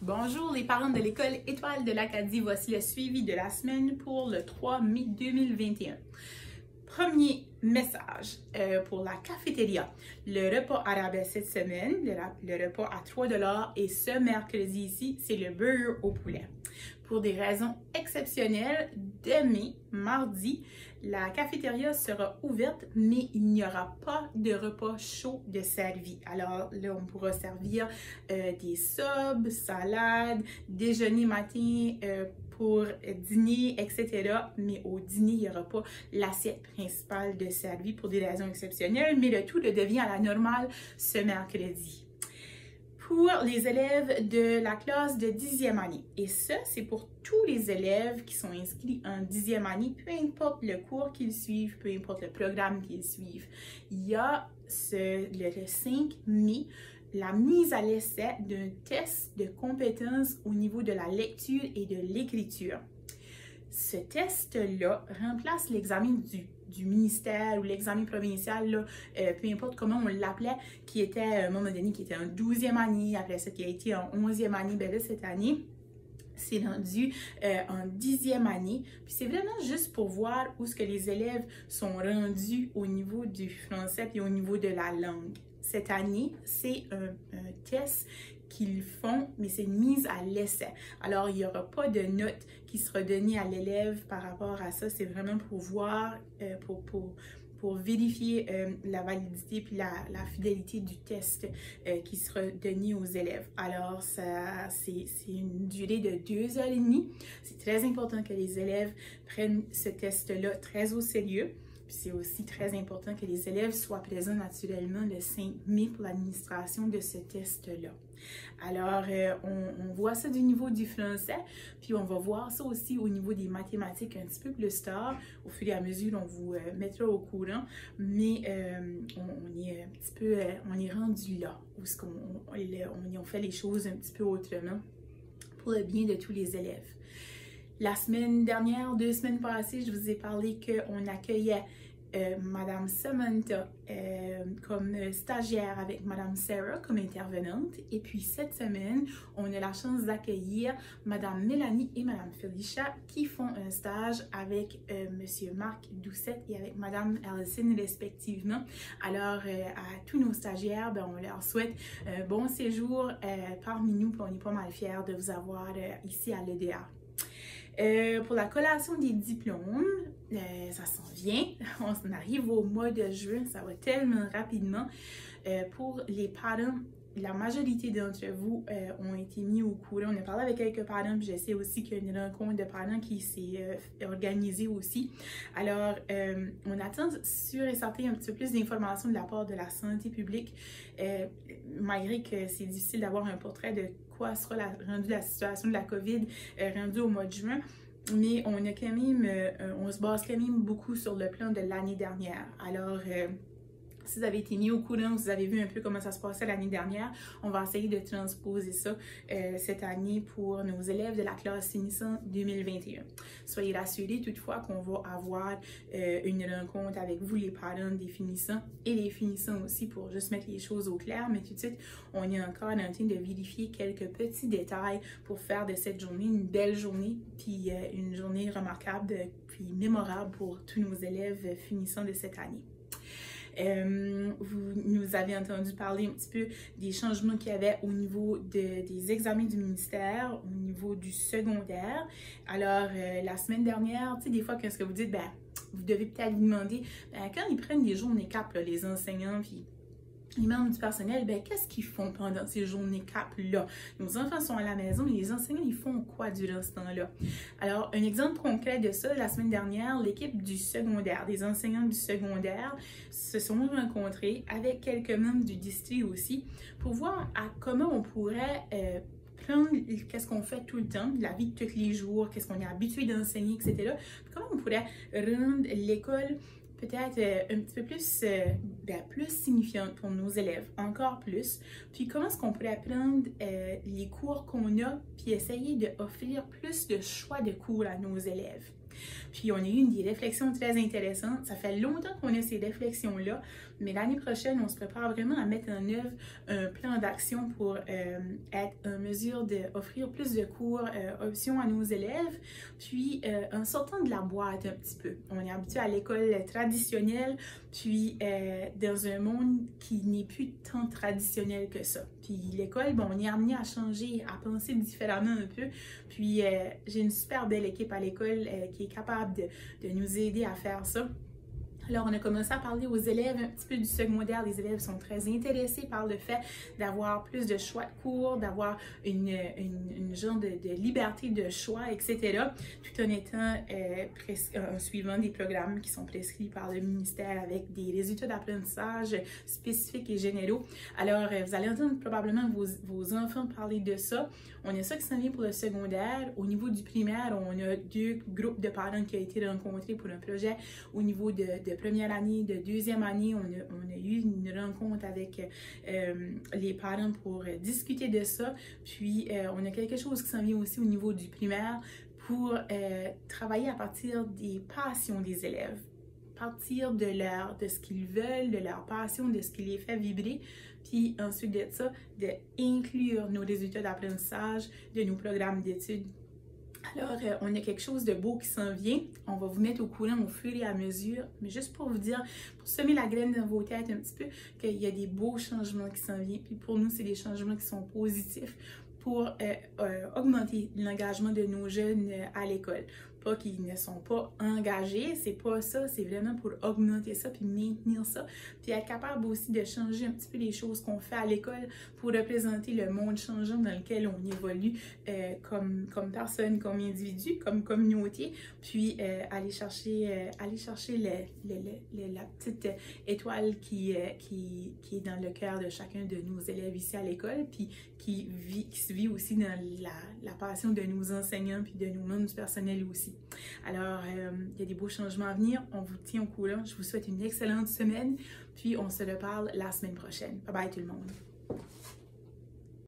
Bonjour les parents de l'école Étoile de l'Acadie, voici le suivi de la semaine pour le 3 mai 2021. Premier message pour la cafétéria. Le repas arabe cette semaine, le repas à 3 $ et ce mercredi ici, c'est le burger au poulet. Pour des raisons exceptionnelles, demain, mardi, la cafétéria sera ouverte, mais il n'y aura pas de repas chaud de servi. Alors là, on pourra servir des subs, salades, déjeuner matin pour dîner, etc. Mais au dîner, il n'y aura pas l'assiette principale de servi pour des raisons exceptionnelles, mais le tout devient à la normale ce mercredi. Pour les élèves de la classe de 10e année. Et ça, c'est pour tous les élèves qui sont inscrits en 10e année, peu importe le cours qu'ils suivent, peu importe le programme qu'ils suivent. Il y a le 5 mai, la mise à l'essai d'un test de compétences au niveau de la lecture et de l'écriture. Ce test-là remplace l'examen du ministère ou l'examen provincial, là, peu importe comment on l'appelait, qui était à un moment donné, qui était en 12e année, après ça qui a été en 11e année, ben là, cette année, c'est rendu en 10e année. Puis c'est vraiment juste pour voir où est-ce que les élèves sont rendus au niveau du français et au niveau de la langue. Cette année, c'est un test qu'ils font, mais c'est une mise à l'essai. Alors, il n'y aura pas de note qui sera donnée à l'élève par rapport à ça. C'est vraiment pour voir, pour vérifier la validité puis la fidélité du test qui sera donné aux élèves. Alors, c'est une durée de 2h30. C'est très important que les élèves prennent ce test-là très au sérieux. C'est aussi très important que les élèves soient présents naturellement le 5 mai pour l'administration de ce test-là. Alors, on voit ça du niveau du français, puis on va voir ça aussi au niveau des mathématiques un petit peu plus tard. Au fur et à mesure, on vous mettra au courant, mais on est un petit peu, on est rendu là, où on fait les choses un petit peu autrement pour le bien de tous les élèves. La semaine dernière, 2 semaines passées, je vous ai parlé qu'on accueillait Madame Samantha comme stagiaire avec Madame Sarah comme intervenante. Et puis cette semaine, on a la chance d'accueillir Madame Mélanie et Madame Felicia qui font un stage avec Monsieur Marc Doucette et avec Madame Allison respectivement. Alors à tous nos stagiaires, ben, on leur souhaite un bon séjour parmi nous, puis on est pas mal fiers de vous avoir ici à l'EDA. Pour la collation des diplômes, ça s'en vient. On arrive au mois de juin, ça va tellement rapidement. Pour les parents, la majorité d'entre vous ont été mis au courant. On a parlé avec quelques parents, puis je sais aussi qu'il y a une rencontre de parents qui s'est organisée aussi. Alors, on attend sûr et certain un petit peu plus d'informations de la part de la santé publique, malgré que c'est difficile d'avoir un portrait de quoi sera rendue la situation de la COVID rendue au mois de juin. Mais on a quand même, on se base quand même beaucoup sur le plan de l'année dernière. Alors, si vous avez été mis au courant, vous avez vu un peu comment ça se passait l'année dernière, on va essayer de transposer ça cette année pour nos élèves de la classe finissant 2021. Soyez rassurés toutefois qu'on va avoir une rencontre avec vous, les parents des finissants et les finissants aussi pour juste mettre les choses au clair. Mais tout de suite, on est encore en train de vérifier quelques petits détails pour faire de cette journée une belle journée, puis une journée remarquable, puis mémorable pour tous nos élèves finissants de cette année. Vous nous avez entendu parler un petit peu des changements qu'il y avait au niveau des examens du ministère, au niveau du secondaire. Alors, la semaine dernière, tu sais, des fois, qu'est-ce que vous dites? Ben, vous devez peut-être vous demander, ben, quand ils prennent des journées cap, là, les enseignants, puis les membres du personnel, ben, qu'est-ce qu'ils font pendant ces journées cap-là? Nos enfants sont à la maison, mais les enseignants, ils font quoi durant ce temps-là? Alors, un exemple concret de ça, la semaine dernière, l'équipe du secondaire, des enseignants du secondaire se sont rencontrés avec quelques membres du district aussi pour voir comment on pourrait prendre qu'est-ce qu'on fait tout le temps, la vie de tous les jours, qu'est-ce qu'on est habitué d'enseigner, etc. Puis comment on pourrait rendre l'école peut-être un petit peu plus, plus signifiante pour nos élèves, encore plus. Puis comment est-ce qu'on pourrait prendre les cours qu'on a, puis essayer d'offrir plus de choix de cours à nos élèves. Puis on a eu des réflexions très intéressantes. Ça fait longtemps qu'on a ces réflexions-là, mais l'année prochaine, on se prépare vraiment à mettre en œuvre un plan d'action pour être en mesure d'offrir plus de cours, options à nos élèves, puis en sortant de la boîte un petit peu. On est habitué à l'école traditionnelle, puis dans un monde qui n'est plus tant traditionnel que ça. Puis l'école, bon, on est amené à changer, à penser différemment un peu. Puis j'ai une super belle équipe à l'école qui est capable de nous aider à faire ça. Alors, on a commencé à parler aux élèves un petit peu du secondaire. Les élèves sont très intéressés par le fait d'avoir plus de choix de cours, d'avoir une genre de liberté de choix, etc. Tout en étant en suivant des programmes qui sont prescrits par le ministère avec des résultats d'apprentissage spécifiques et généraux. Alors, vous allez entendre probablement vos enfants parler de ça. On a ça qui s'en vient pour le secondaire. Au niveau du primaire, on a 2 groupes de parents qui ont été rencontrés pour un projet. Au niveau de première année, de deuxième année, on a eu une rencontre avec les parents pour discuter de ça. Puis, on a quelque chose qui s'en vient aussi au niveau du primaire pour travailler à partir des passions des élèves. Partir de ce qu'ils veulent, de leur passion, de ce qui les fait vibrer, puis ensuite de ça, d'inclure nos résultats d'apprentissage, de nos programmes d'études. Alors, on a quelque chose de beau qui s'en vient. On va vous mettre au courant au fur et à mesure, mais juste pour vous dire, pour semer la graine dans vos têtes un petit peu, qu'il y a des beaux changements qui s'en viennent. Puis pour nous, c'est des changements qui sont positifs pour augmenter l'engagement de nos jeunes à l'école. Pas qu'ils ne sont pas engagés, c'est pas ça, c'est vraiment pour augmenter ça puis maintenir ça, puis être capable aussi de changer un petit peu les choses qu'on fait à l'école pour représenter le monde changeant dans lequel on évolue comme personne, comme individu, comme communauté, puis aller chercher la petite étoile qui est dans le cœur de chacun de nos élèves ici à l'école, puis qui se vit aussi dans la passion de nos enseignants puis de nos membres du personnel aussi. Alors, il y a des beaux changements à venir. On vous tient au courant. Je vous souhaite une excellente semaine. Puis, on se reparle la semaine prochaine. Bye bye tout le monde.